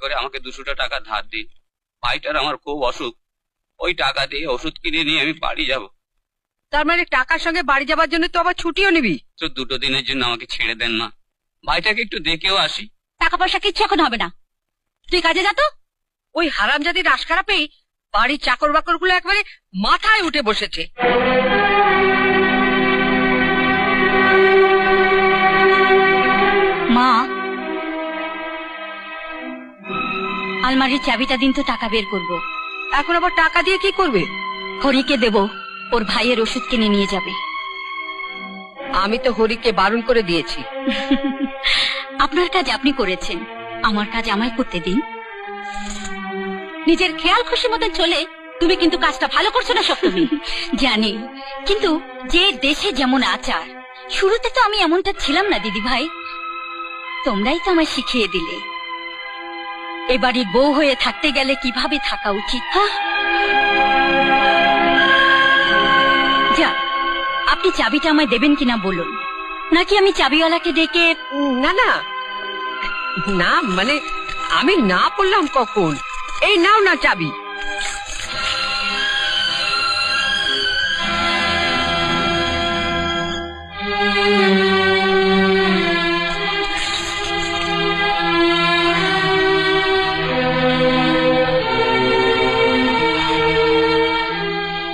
করে আমাকে 200 টাকা ধার দিন। ভাইটার আমার খুব অসুখ, ওই টাকা দিয়ে ওষুধ কিনে নিয়ে আমি বাড়ি যাব। তার মানে টাকার সঙ্গে বাড়ি যাবার জন্য তো আবার ছুটিও নিবি? তো 2 দিনের জন্য আমাকে ছেড়ে দেন মা, ভাইটাকে একটু দেখেও আসি। টাকা পয়সা কিচ্ছু এখন হবে না, তুই কাজে যা তো। ওই হারামজাদির রাশ খারাপেই বাড়ির চাকর বাকর গুলো একবারে মাথায় উঠে বসেছে। মা, আলমারির চাবিটা দিন তো, টাকা বের করবো। এখন আবার টাকা দিয়ে কি করবে? হরিকে দেব, ওর ভাইয়ের ওষুধ কিনে নিয়ে যাবে। আমি তো হরিকে বারণ করে দিয়েছি। আপনার কাজ আপনি করেছেন, আমার কাজ আমায় করতে দিন। নিজের খেয়াল খুশি মতন চলে তুমি কিন্তু কাজটা ভালো করছো না সপ্তমী। জানি, কিন্তু যে দেশে যেমন আচার, শুরুতে তো আমি এমনটা ছিলাম না দিদি ভাই, তোমরাই তো আমায় শিখিয়ে দিলে এবারে বউ হয়ে থাকতে গেলে কিভাবে থাকা উচিত। যা, আপনি চাবিটা আমায় দেবেন কিনা বলুন, নাকি আমি চাবিওয়ালাকে ডেকে? না না না, মানে আমি না বললাম কখন? এই নাও না চাবি।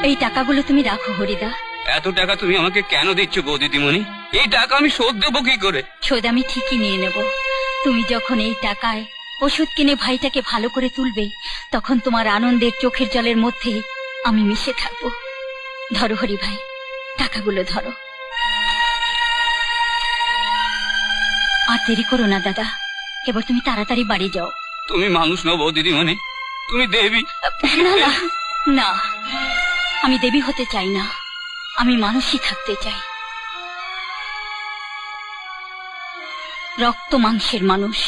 এই টাকাগুলো তুমি রাখো হরিদা। এত টাকা তুমি আমাকে কেন দিচ্ছ গো দিদিমণি? এই টাকা আমি শোধ দেবো কি করে? শোধ আমি ঠিকই নিয়ে নেব। তুমি যখন এই টাকায় ওষুধ কিনে ভাইটাকে ভালো করে তুলবে, তখন তোমার আনন্দের চোখের জলের মধ্যে আমি মিশে থাকবো। ধরো হরি ভাই, টাকাগুলো ধরো। আর দেরি করো না দাদা, এবার তুমি তাড়াতাড়ি বাড়ি যাও। তুমি মানুষ নও বৌ দিদিমণি, তুমি দেবী। না না না, আমি দেবী হতে চাই না, আমি মানুষই থাকতে চাই। রক্ত মাংসের মানুষ।